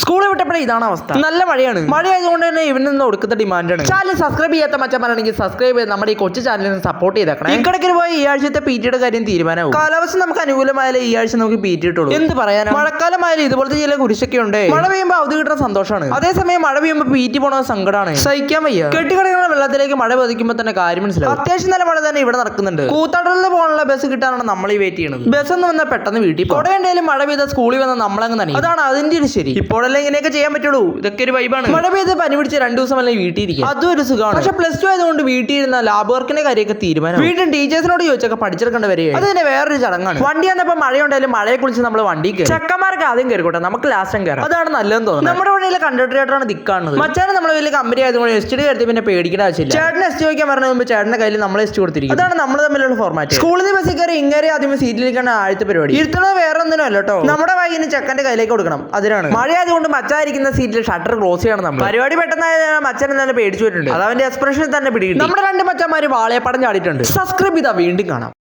School വിട്ടപ്പോഴേ ഇതാണ് അവസ്ഥ. നല്ല മഴയാണ്. മഴയായതുകൊണ്ട് തന്നെ ഇവന് നിന്ന് ഒടുക്കത്തെ ഡിമാൻഡാണ്. ചാനൽ സബ്സ്ക്രൈബ് ചെയ്യാത്ത മച്ചന്മാരാണെങ്കിൽ സബ്സ്ക്രൈബ് ചെയ്ത് നമ്മുടെ ഈ കൊച്ചു ചാനലിന് സപ്പോർട്ട് ചെയ്തേക്കണം. ഇക്കടക്കിന് പോയി ഈ ആഴ്ചത്തെ പീറ്റിയുടെ കാര്യം തീരുമാനമാവും. കാലാവസ്ഥ നമുക്ക് അനുകൂലമായാലും ഈ ആഴ്ച നമുക്ക് പീറ്റി ഇട്ടുള്ളൂ. എന്ത് പറയാനാണ്, മഴക്കാലമായാലും ഇതുപോലത്തെ ചില കുരിശൊക്കെ ഉണ്ട്. മഴ പെയ്യുമ്പോൾ അവധി കിട്ടുന്ന സന്തോഷമാണ്, അതേസമയം മഴ പെയ്യുമ്പോൾ പീറ്റി പോണ സങ്കടമാണ്. സഹിക്കാൻ വയ്യ. കെട്ടിക്കിടക്കുന്ന വെള്ളത്തിലേക്ക് മഴ പതിക്കുമ്പോൾ തന്നെ കാര്യം മനസ്സിലാവും. അത്യാവശ്യം നല്ല മഴ തന്നെ ഇവിടെ നടക്കുന്നുണ്ട്. കൂത്താടലിൽ പോകാനുള്ള ബസ് കിട്ടാനാണ് നമ്മൾ ഈ വെയിറ്റ് ചെയ്യുന്നത്. ബസ് എന്ന് വന്നാൽ പെട്ടെന്ന് വീട്ടിൽ കൊടയുണ്ടെങ്കിലും മഴ പെയ്ത സ്കൂളിൽ വന്ന നമ്മളങ്ങ് തന്നെ. അതാണ് അതിന്റെ ഒരു ശരി. ഇപ്പോഴല്ലേ ഇങ്ങനെയൊക്കെ ചെയ്യാൻ പറ്റുള്ളൂ. ഇതൊക്കെ ഒരു വൈബാണ്. മഴ പെയ്ത് പനി പിടിച്ച് 2 ദിവസം അല്ലെങ്കിൽ വീട്ടിൽ ഇരിക്കും, അതും ഒരു സുഖമാണ്. പക്ഷെ +2 ആയതുകൊണ്ട് വീട്ടിൽ ഇരുന്ന ലാബ് വർക്കിന്റെ കാര്യമൊക്കെ തീരുമാനം. വീട്ടിൽ ടീച്ചേഴ്സിനോട് ചോദിച്ചൊക്കെ പഠിച്ചെടുക്കേണ്ട വരെ. അത് തന്നെ വേറൊരു ചടങ്ങാണ്. വണ്ടി വന്നപ്പോൾ മഴയുണ്ടായാലും മഴയെ കുളിച്ച് നമ്മൾ വണ്ടി കയറി. ചെക്കന്മാർക്ക് ആദ്യം കയറിക്കോട്ടെ, നമുക്ക് ലാസ്റ്റ് കയറാം. അതാണ് നല്ലതെന്ന് തോന്നുന്നു. നമ്മുടെ വണ്ടിയിലെ കണ്ടക്ടറാണ് ദിക്കാണത്. മച്ചാണ് നമ്മൾ വലിയ കമ്പനി ആയതുകൊണ്ട് എസ്റ്റി കയറി പിന്നെ പേടിക്കേണ്ട ആവശ്യമില്ല. ചേട്ടൻ എസ്റ്റി ചോദിക്കാൻ പറഞ്ഞ മുമ്പ് ചേട്ടന്റെ കയ്യിൽ നമ്മൾ എസ്റ്റി കൊടുത്തിരിക്കും. അതാണ് നമ്മൾ തമ്മിലുള്ള ഫോർമാറ്റ്. സ്കൂളിൽ നിന്ന് ബസ്സിൽ കയറി ഇങ്ങനെ ആദ്യം സീറ്റിലിരിക്കുന്ന ആദ്യത്തെ പരിപാടി. ഇരുത്തുന്നത് വേറെ ഒന്നിനും അല്ല കേട്ടോ, നമ്മുടെ വൈകിന് ചെക്കന്റെ കയ്യിലേക്ക് കൊടുക്കണം. അതിനാണ് മഴയായതുകൊണ്ട് മച്ചായിരിക്കുന്ന സീറ്റിൽ ഷട്ടർ ക്ലോസ് ചെയ്യണം. നമ്മൾ പരിപാടി പെട്ടെന്നായ മച്ചൻ എന്തായാലും പേടിച്ചു വരുന്നുണ്ട്. അത് അവന്റെ എക്സ്പ്രഷൻ തന്നെ പിടിക്കും. നമ്മുടെ 2 മച്ചന്മാര് വാളയപ്പടം ചാടിയിട്ടുണ്ട്. സബ്സ്ക്രൈബ് ചെയ്താൽ വീണ്ടും കാണാം.